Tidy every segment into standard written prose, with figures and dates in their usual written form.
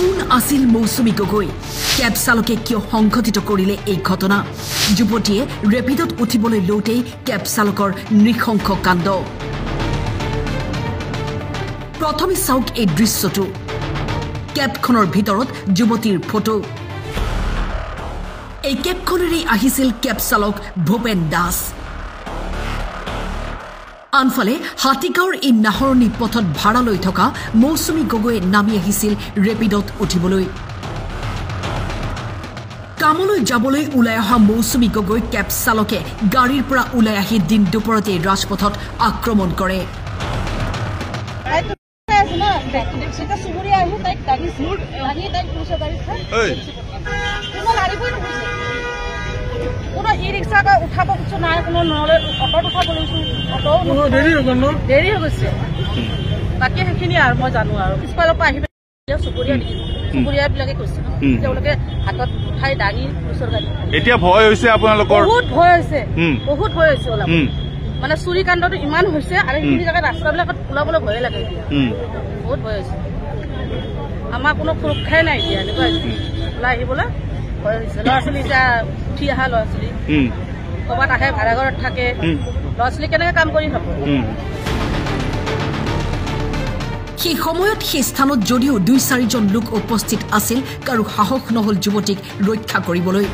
কোন আছিল মৌচুমী গগৈ কেব চালকে কিয় সংঘটিত কৰিলে এই ঘটনা যুৱতীয়ে ৰেপিডত উঠিবলৈ লওঁতেই কেব চালকৰ নৃশংস কাণ্ড প্ৰথমে চাওক এই দৃশ্যটো কেবখনৰ ভিতৰত যুৱতীৰ ফটো এই কেবখনেৰে আহিছিল কেব চালক ভূপেন দাস আনফালে হাতীগাঁৱৰ এই নাহৰণি পথত ভাড়া লৈ থকা মৌচুমী গগৈয়ে নামি আহিছিল ৰেপিডত উঠিবলৈ কামলৈ যাবলৈ ওলাই অহা মৌচুমী গগৈ কেব চালকে গাড়ীৰ পৰা ওলাই আহি দিন দুপৰতে ৰাজপথত আক্ৰমণ কৰে ই-ৰিক্সা উঠাব খুজিছো নাই কোনো নহ'লে অটত উঠাব লৈছো অট দেৰি হৈ গৈছে বাকী সেইখিনি আৰু মই জানো আৰু পিছফালৰ পৰা আহি চুবুৰীয়াবিলাকে কৈছে তেওঁলোকে হাতত উঠাই দাঙি পুলিচৰ গাড়ী এতিয়া ভয় হৈছে আপোনালোকৰ বহুত ভয় হৈছে অলপ মানে চুৰি কাণ্ডটো ইমান হৈছে আৰু সেইখিনি জেগাত ৰাস্তাবিলাকত ওলাবলৈ ভয়ে লাগে এতিয়া বহুত ভয় হৈছে আমাৰ কোনো সুৰক্ষাই নাই এতিয়া এনেকুৱা ওলাই আহিবলৈ ভয় হৈছে ল'ৰা ছোৱালী এতিয়া উঠি অহা ল'ৰা ছোৱালী ক'ৰবাত আহে ভাড়াঘৰত থাকে ল'ৰা ছোৱালী কেনেকৈ কাম কৰি থাকো সেই সময়ত সেই স্থানত যদিও 2-4জন লোক উপস্থিত আছিল কাৰো সাহস নহল যুৱতীক ৰক্ষা কৰিবলৈ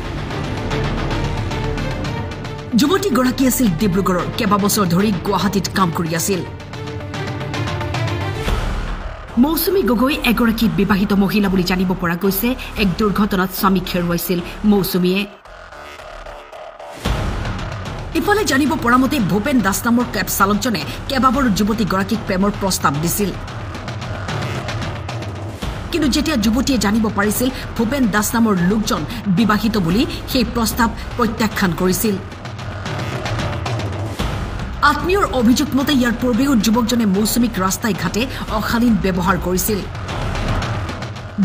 যুৱতীগৰাকী আছিল ডিব্ৰুগড়ৰ কেইবাবছৰ ধৰি গুৱাহাটীত কাম কৰি আছিল মৌচুমী গগৈ এগৰাকী বিবাহিত মহিলা বুলি জানিব পৰা গৈছে এক দুৰ্ঘটনাত স্বামীক হেৰুৱাইছিল মৌচুমীয়ে ইফালে জানিব পৰা মতে ভূপেন দাস নামৰ কেব চালকজনে কেইবাবাৰো যুৱতীগৰাকীক প্ৰেমৰ প্ৰস্তাৱ দিছিল কিন্তু যেতিয়া যুৱতীয়ে জানিব পাৰিছিল ভূপেন দাস নামৰ লোকজন বিবাহিত বুলি সেই প্ৰস্তাৱ প্ৰত্যাখ্যান কৰিছিল আত্মীয়ৰ অভিযোগ মতে ইয়াৰ পূৰ্বেও যুৱকজনে মৌচুমীক ৰাস্তাই ঘাটে অশালীন ব্যৱহাৰ কৰিছিল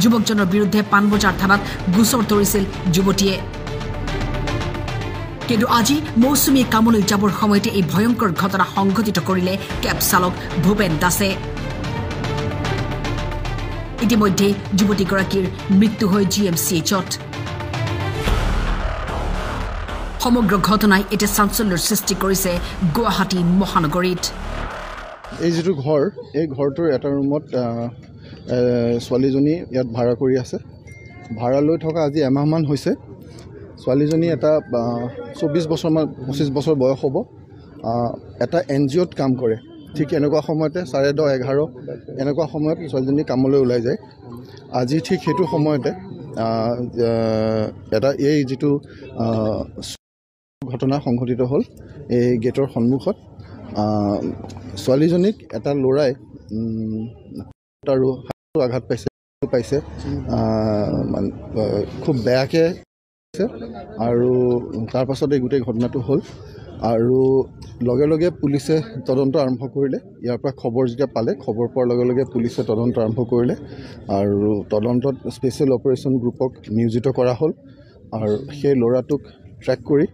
যুৱকজনৰ বিৰুদ্ধে পাণবজাৰ থানাত গোচৰ তৰিছিল যুৱতীয়ে কিন্তু আজি মৌচুমীয়ে কামলৈ যাবৰ সময়তে এই ভয়ংকৰ ঘটনা সংঘটিত কৰিলে কেব চালক ভূপেন দাসে ইতিমধ্যে যুৱতীগৰাকীৰ মৃত্যু হয় GMCHত সমগ্ৰ ঘটনাই এতিয়া চাঞ্চল্যৰ সৃষ্টি কৰিছে গুৱাহাটী মহানগৰীত এই যেটো ঘৰ এই ঘৰটোৰ এটা ৰুমত ছোৱালীজনী ইয়াত ভাড়া কৰি আছে ভাড়া লৈ থকা আজি এমাহমান হৈছে ছোৱালীজনী এটা 24 বছৰমান 25 বছৰ বয়স হ'ব এটা NGOত কাম কৰে ঠিক এনেকুৱা সময়তে 10:30-11 এনেকুৱা সময়ত ছোৱালীজনী কামলৈ ওলাই যায় আজি ঠিক সেইটো সময়তে এটা এই যেটো ঘটনা সংঘটিত হ'ল এই গেটৰ সন্মুখত ছোৱালীজনীক এটা লৰাই আৰু আঘাত পাইছে খুব বেয়াকৈ আৰু তাৰ পাছত এই গোটেই ঘটনাটো হ'ল আৰু লগে লগে পুলিচে তদন্ত আৰম্ভ কৰিলে ইয়াৰ পৰা খবৰ যেতিয়া পালে খবৰ পোৱাৰ লগে লগে পুলিচে তদন্ত আৰম্ভ কৰিলে আৰু তদন্তত স্পেচিয়েল অপাৰেশ্যন গ্ৰুপক নিয়োজিত কৰা হ'ল আৰু সেই ল'ৰাটোক ট্ৰেক কৰি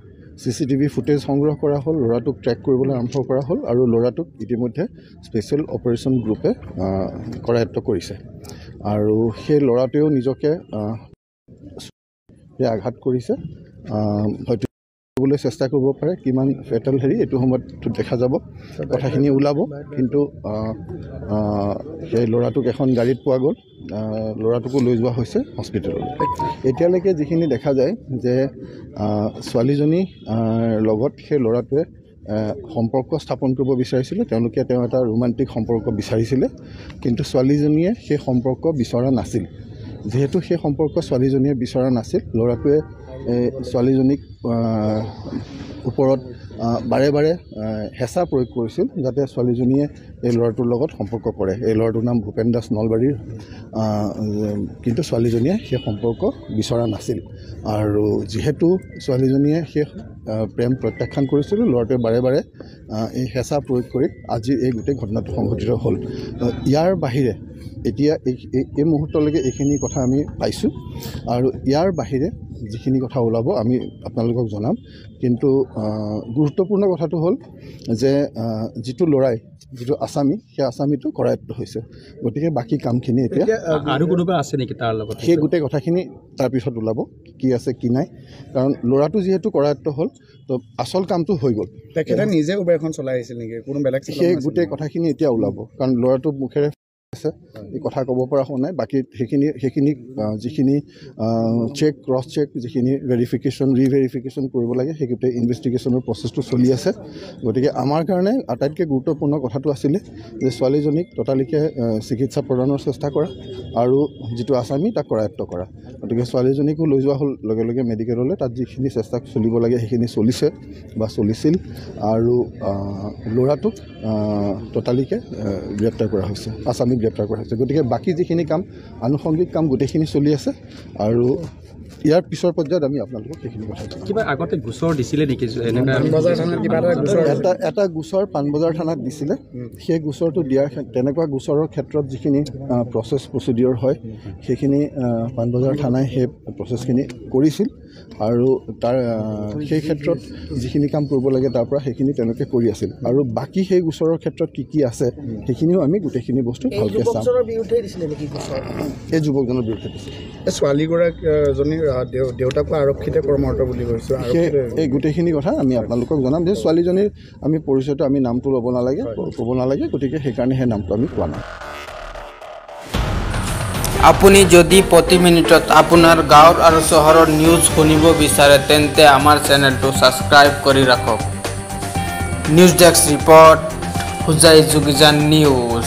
CCTV ফুটেজ সংগ্ৰহ কৰা হ'ল ল'ৰাটোক ট্ৰেক কৰিবলৈ আৰম্ভ কৰা হ'ল আৰু ল'ৰাটোক ইতিমধ্যে স্পেচিয়েল অপাৰেশ্যন গ্ৰুপে কৰায়ত্ব কৰিছে আৰু সেই ল'ৰাটোৱেও নিজকে আঘাত কৰিছে হয়তো ক'বলৈ চেষ্টা কৰিব পাৰে কিমান ফেটাল এইটো সময়ত দেখা যাব কথাখিনি ওলাব কিন্তু সেই ল'ৰাটোক এখন গাড়ীত পোৱা গ'ল ল'ৰাটোকো লৈ যোৱা হৈছে হস্পিটেললৈ এতিয়ালৈকে যিখিনি দেখা যায় যে ছোৱালীজনী লগত সেই ল'ৰাটোৱে সম্পৰ্ক স্থাপন কৰিব বিচাৰিছিলে তেওঁলোকে তেওঁ এটা ৰোমান্টিক সম্পৰ্ক বিচাৰিছিলে কিন্তু ছোৱালীজনীয়ে সেই সম্পৰ্ক বিচৰা নাছিল যেহেতু সেই সম্পৰ্ক ছোৱালীজনীয়ে বিচৰা নাছিল ল'ৰাটোৱে ছোৱালীজনীক ওপৰত বাৰে বাৰে হেঁচা প্ৰয়োগ কৰিছিল যাতে ছোৱালীজনীয়ে এই ল'ৰাটোৰ লগত সম্পৰ্ক কৰে এই ল'ৰাটোৰ নাম ভূপেন দাস নলবাৰীৰ কিন্তু ছোৱালীজনীয়ে সেই সম্পৰ্ক বিচৰা নাছিল আৰু যিহেতু ছোৱালীজনীয়ে সেই প্ৰেম প্ৰত্যাখ্যান কৰিছিল ল'ৰাটোৱে বাৰে বাৰে এই হেঁচা প্ৰয়োগ কৰি আজি এই গোটেই ঘটনাটো সংঘটিত হ'ল ইয়াৰ বাহিৰে এতিয়া এই মুহূৰ্তলৈকে এইখিনি কথা আমি পাইছোঁ আৰু ইয়াৰ বাহিৰে যিখিনি কথা ওলাব আমি আপোনালোক আপোনালোকক জনাম কিন্তু গুৰুত্বপূৰ্ণ কথাটো হ'ল যে যিটো ল'ৰাই যিটো আসামী সেই আসামীটো কৰায়ত্ব হৈছে গতিকে বাকী কামখিনি এতিয়া আৰু কোনোবা আছে নেকি তাৰ লগত সেই গোটেই কথাখিনি তাৰপিছত ওলাব কি আছে কি নাই কাৰণ ল'ৰাটো যিহেতু কৰায়ত্ব হ'ল তো আচল কামটো হৈ গ'ল তেখেতে নিজে উবেৰ এখন চলাই আহিছিল নেকি কোনো বেলেগ সেই গোটেই কথাখিনি এতিয়া ওলাব কাৰণ ল'ৰাটো মুখেৰে আছে এই কথা ক'ব পৰা হোৱা নাই বাকী সেইখিনি যিখিনি চেক ক্ৰছ চেক যিখিনি ভেৰিফিকেশ্যন ৰিভেৰিফিকেশ্যন কৰিব লাগে সেই গোটেই ইনভেষ্টিগেশ্যনৰ প্ৰচেছটো চলি আছে গতিকে আমাৰ কাৰণে আটাইতকৈ গুৰুত্বপূৰ্ণ কথাটো আছিলে যে ছোৱালীজনীক ততালিকে চিকিৎসা প্ৰদানৰ চেষ্টা কৰা আৰু যিটো আসামী তাক কৰায়ত্ব কৰা গতিকে ছোৱালীজনীকো লৈ যোৱা হ'ল লগে লগে মেডিকেললৈ তাত যিখিনি চেষ্টা চলিব লাগে সেইখিনি চলিছে বা চলিছিল আৰু ল'ৰাটোক ততালিকে গ্ৰেপ্তাৰ কৰা হৈছে আসামীক গ্ৰেপ্তাৰ কৰা হৈছে গতিকে বাকী যিখিনি কাম আনুষংগিক কাম গোটেইখিনি চলি আছে আৰু ইয়াৰ পিছৰ পৰ্যায়ত আমি আপোনালোকক সেইখিনি কথা কিবা আগতে গোচৰ দিছিলে নেকি এটা গোচৰ পাণবজাৰ থানাত দিছিলে সেই গোচৰটো দিয়াৰ তেনেকুৱা গোচৰৰ ক্ষেত্ৰত যিখিনি প্ৰচিডিঅ'ৰ হয় সেইখিনি পাণবজাৰ থানাই সেই প্ৰচেছখিনি কৰিছিল আৰু তাৰ সেই ক্ষেত্ৰত যিখিনি কাম কৰিব লাগে তাৰ পৰা সেইখিনি তেওঁলোকে কৰি আছিল আৰু বাকী সেই গোচৰৰ ক্ষেত্ৰত কি আছে সেইখিনিও আমি গোটেইখিনি বস্তু ভালকৈ চাম এই যুৱকজনৰ বিৰুদ্ধে দিছিল ছোৱালীগৰাকীজনীৰ দেউতাকো আৰক্ষীতে কৰ্মৰত বুলি কৈছোঁ এই গোটেইখিনি কথা আমি আপোনালোকক জনাম যে ছোৱালীজনীৰ আমি পৰিচয়টো আমি নামটো ল'ব নালাগে ক'ব নালাগে গতিকে সেইকাৰণে সেই নামটো আমি কোৱা নাই আপুনি যদি প্ৰতি মিনিটত আপোনাৰ গাঁৱৰ আৰু চহৰৰ নিউজ শুনিব বিচাৰে তেন্তে আমাৰ চেনেলটো ছাবস্ক্ৰাইব কৰি ৰাখক নিউজ ডেস্ক ৰিপৰ্ট হুজাই যোগিজান নিউজ